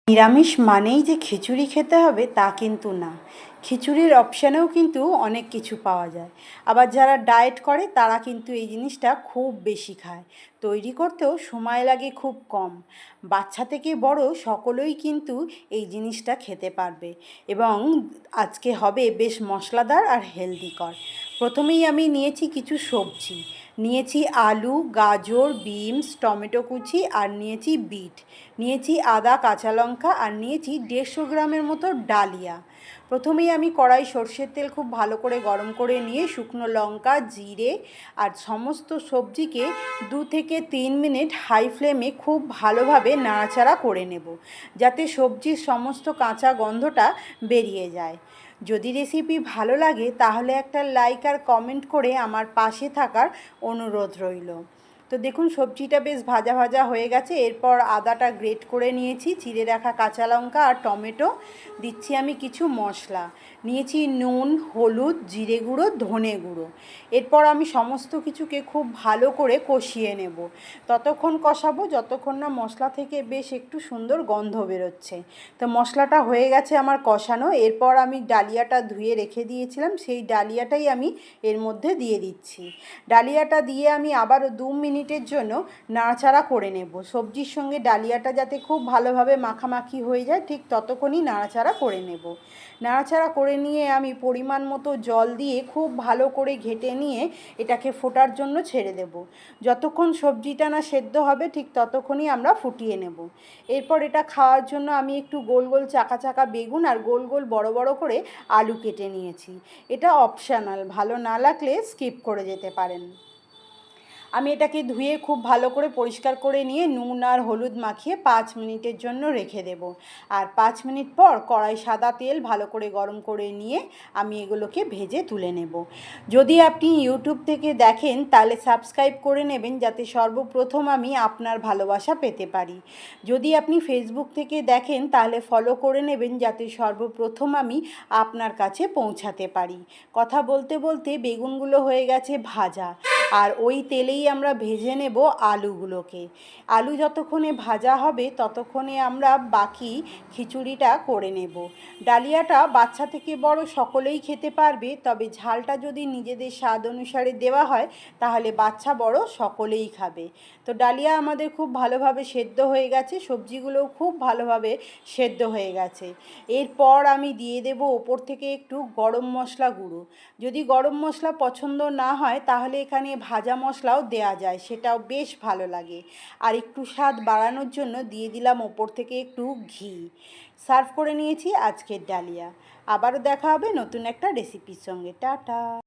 নিরামিষ মানেই যে খিচুড়ি খেতে হবে তা কিন্তু না। খিচুড়ির অপশানেও কিন্তু অনেক কিছু পাওয়া যায়। আবার যারা ডায়েট করে তারা কিন্তু এই জিনিসটা খুব বেশি খায়। তৈরি করতেও সময় লাগে খুব কম। বাচ্চা থেকে বড় সকলেই কিন্তু এই জিনিসটা খেতে পারবে এবং আজকে হবে বেশ মশলাদার আর হেলদিকর। প্রথমেই আমি নিয়েছি কিছু সবজি। নিয়েছি আলু, গাজর, বিনস, টমেটো কুচি আর নিয়েছি বিট। নিয়েছি আদা, কাঁচা লঙ্কা আর নিয়েছি 150 গ্রামের মতো ডালিয়া। প্রথমেই আমি কড়াই সর্ষের তেল খুব ভালো করে গরম করে নিয়ে শুকনো লঙ্কা, জিরে আর সমস্ত সবজিকে 2 থেকে 3 মিনিট হাই ফ্লেমে খুব ভালোভাবে নাড়াচাড়া করে নেব, যাতে সবজির সমস্ত কাঁচা গন্ধটা বেরিয়ে যায়। যদি রেসিপি ভালো লাগে তাহলে একটা লাইক আর কমেন্ট করে আমার পাশে থাকার অনুরোধ রইল। তো দেখুন সবজিটা বেশ ভাজা ভাজা হয়ে গেছে। এরপর আদাটা গ্রেট করে নিয়েছি, চিড়ে রাখা কাঁচা লঙ্কা আর টমেটো। দিচ্ছি আমি কিছু মশলা। নিয়েছি নুন, হলুদ, জিরে গুঁড়ো, ধনে গুঁড়ো। এরপর আমি সমস্ত কিছুকে খুব ভালো করে কষিয়ে নেব। ততক্ষণ কষাবো যতক্ষণ না মশলা থেকে বেশ একটু সুন্দর গন্ধ বেরোচ্ছে। তো মশলাটা হয়ে গেছে আমার কষানো। এরপর আমি ডালিয়াটা ধুয়ে রেখে দিয়েছিলাম, সেই ডালিয়াটাই আমি এর মধ্যে দিয়ে দিচ্ছি। ডালিয়াটা দিয়ে আমি আবারও 2 মিনিটের জন্য নাড়াচাড়া করে নেব। সবজির সঙ্গে ডালিয়াটা যাতে খুব ভালোভাবে মাখামাখি হয়ে যায় ঠিক ততক্ষণই নাড়াচাড়া করে নেব। নাড়াচাড়া করে নিয়ে আমি পরিমাণ মতো জল দিয়ে খুব ভালো করে ঘেঁটে নিয়ে এটাকে ফোটার জন্য ছেড়ে দেব। যতক্ষণ সবজিটা না সেদ্ধ হবে ঠিক ততক্ষণই আমরা ফুটিয়ে নেব। এরপর এটা খাওয়ার জন্য আমি একটু গোল গোল চাকা চাকা বেগুন আর গোল গোল বড় বড় করে আলু কেটে নিয়েছি। এটা অপশানাল, ভালো না লাগলে স্কিপ করে যেতে পারেন। আমি এটাকে ধুয়ে খুব ভালো করে পরিষ্কার করে নিয়ে নুন আর হলুদ মাখিয়ে 5 মিনিটের জন্য রেখে দেব। আর 5 মিনিট পর কড়াই সাদা তেল ভালো করে গরম করে নিয়ে আমি এগুলোকে ভেজে তুলে নেব। যদি আপনি ইউটিউব থেকে দেখেন তাহলে সাবস্ক্রাইব করে নেবেন, যাতে সর্বপ্রথম আমি আপনার ভালোবাসা পেতে পারি। যদি আপনি ফেসবুক থেকে দেখেন তাহলে ফলো করে নেবেন, যাতে সর্বপ্রথম আমি আপনার কাছে পৌঁছাতে পারি। কথা বলতে বলতে বেগুনগুলো হয়ে গেছে ভাজা, আর ওই তেলেই আমরা ভেজে নেব আলুগুলোকে। আলু যতক্ষণে ভাজা হবে ততক্ষণে আমরা বাকি খিচুড়িটা করে নেব। ডালিয়াটা বাচ্চা থেকে বড় সকলেই খেতে পারবে, তবে ঝালটা যদি নিজেদের স্বাদ অনুসারে দেওয়া হয় তাহলে বাচ্চা বড় সকলেই খাবে। তো ডালিয়া আমাদের খুব ভালোভাবে সেদ্ধ হয়ে গেছে, সবজিগুলোও খুব ভালোভাবে সেদ্ধ হয়ে গেছে। এরপর আমি দিয়ে দেব ওপর থেকে একটু গরম মশলা গুঁড়ো। যদি গরম মশলা পছন্দ না হয় তাহলে এখানে ভাজা মশলাও দেয়া যায়, সেটাও বেশ ভালো লাগে। আর একটু স্বাদ বাড়ানোর জন্য দিয়ে দিলাম ওপর থেকে একটু ঘি। সার্ভ করে নিয়েছি আজকের ডালিয়া। আবারও দেখা হবে নতুন একটা রেসিপির সঙ্গে। টাটা।